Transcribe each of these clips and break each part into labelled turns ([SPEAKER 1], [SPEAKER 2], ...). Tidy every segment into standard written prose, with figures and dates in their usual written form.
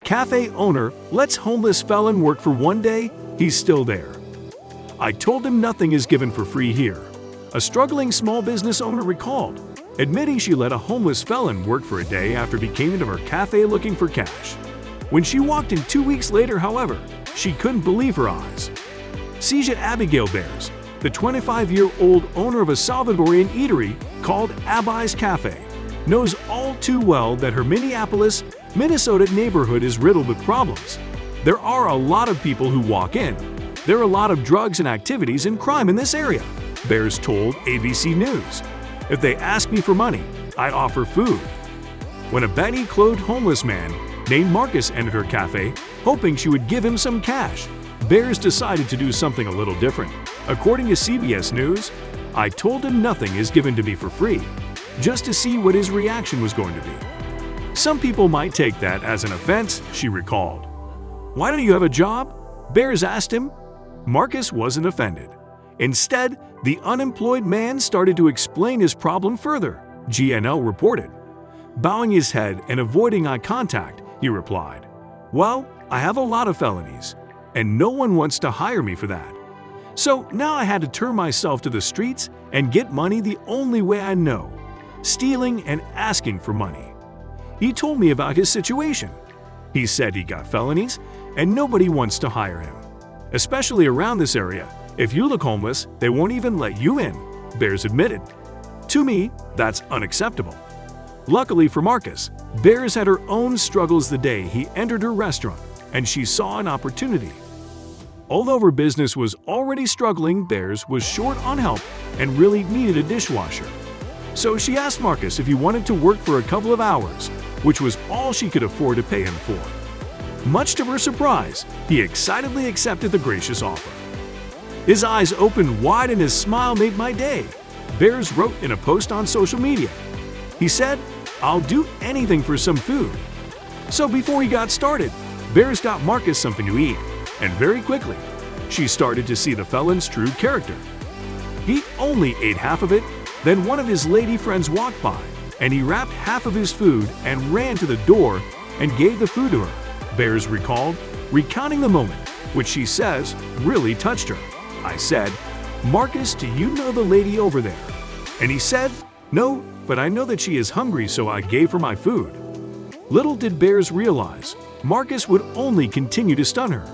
[SPEAKER 1] cafe owner lets homeless felon work for one day, he's still there. I told him nothing is given for free here, a struggling small business owner recalled, admitting she let a homeless felon work for a day after he came into her cafe looking for cash. When she walked in 2 weeks later, however, she couldn't believe her eyes. Seja Abigail Bears, the 25-year-old owner of a Salvadorian eatery called Abai's Cafe, knows all too well that her Minneapolis, Minnesota neighborhood is riddled with problems. There are a lot of people who walk in. There are a lot of drugs and activities and crime in this area, Bears told ABC News. If they ask me for money, I offer food. When a baggy-clothed homeless man named Marcus entered her cafe, hoping she would give him some cash, Bears decided to do something a little different. According to CBS News, I told him nothing is given to me for free, just to see what his reaction was going to be. Some people might take that as an offense, she recalled. Why don't you have a job? Bears asked him. Marcus wasn't offended. Instead, the unemployed man started to explain his problem further, GNL reported. Bowing his head and avoiding eye contact, he replied, "Well, I have a lot of felonies, and no one wants to hire me for that. So now I had to turn myself to the streets and get money the only way I know, stealing and asking for money." He told me about his situation. He said he got felonies and nobody wants to hire him. Especially around this area, if you look homeless, they won't even let you in, Bears admitted. To me, that's unacceptable. Luckily for Marcus, Bears had her own struggles the day he entered her restaurant, and she saw an opportunity. Although her business was already struggling, Bears was short on help and really needed a dishwasher. So she asked Marcus if he wanted to work for a couple of hours, which was all she could afford to pay him for. Much to her surprise, he excitedly accepted the gracious offer. His eyes opened wide and his smile made my day, Bears wrote in a post on social media. He said, "I'll do anything for some food." So before he got started, Bears got Marcus something to eat, and very quickly, she started to see the felon's true character. He only ate half of it, then one of his lady friends walked by, and he wrapped half of his food and ran to the door and gave the food to her, Bears recalled, recounting the moment, which she says really touched her. I said, "Marcus, do you know the lady over there?" And he said, "No, but I know that she is hungry, so I gave her my food." Little did Bears realize, Marcus would only continue to stun her.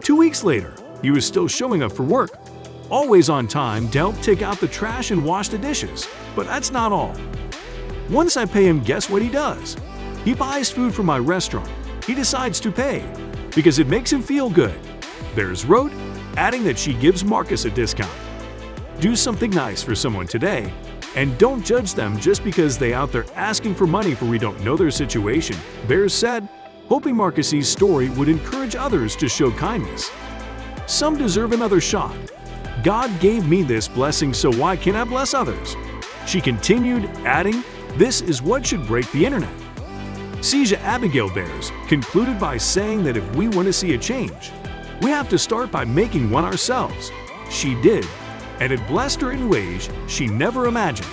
[SPEAKER 1] 2 weeks later, he was still showing up for work, always on time to help take out the trash and wash the dishes. But that's not all. Once I pay him, guess what he does? He buys food from my restaurant. He decides to pay, because it makes him feel good, Bears wrote, adding that she gives Marcus a discount. Do something nice for someone today, and don't judge them just because they out there asking for money for we don't know their situation, Bears said, hoping Marcus's story would encourage others to show kindness. Some deserve another shot. God gave me this blessing, so why can't I bless others? She continued, adding, this is what should break the internet. Seja Abigail Bears concluded by saying that if we want to see a change, we have to start by making one ourselves. She did, and it blessed her in ways she never imagined.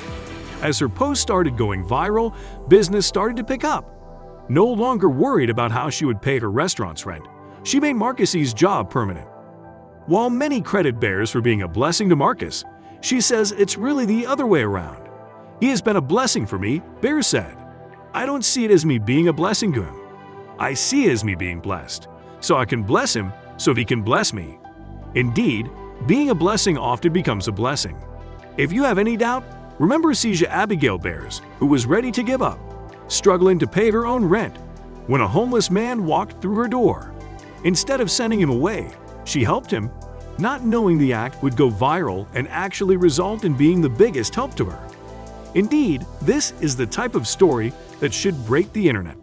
[SPEAKER 1] As her post started going viral, business started to pick up. No longer worried about how she would pay her restaurant's rent, she made Marcus's job permanent. While many credit Bears for being a blessing to Marcus, she says it's really the other way around. He has been a blessing for me, Bears said. I don't see it as me being a blessing to him. I see it as me being blessed, so I can bless him so he can bless me. Indeed, being a blessing often becomes a blessing. If you have any doubt, remember Seja Abigail Bears, who was ready to give up, struggling to pay her own rent, when a homeless man walked through her door. Instead of sending him away, she helped him, not knowing the act would go viral and actually result in being the biggest help to her. Indeed, this is the type of story that should break the internet.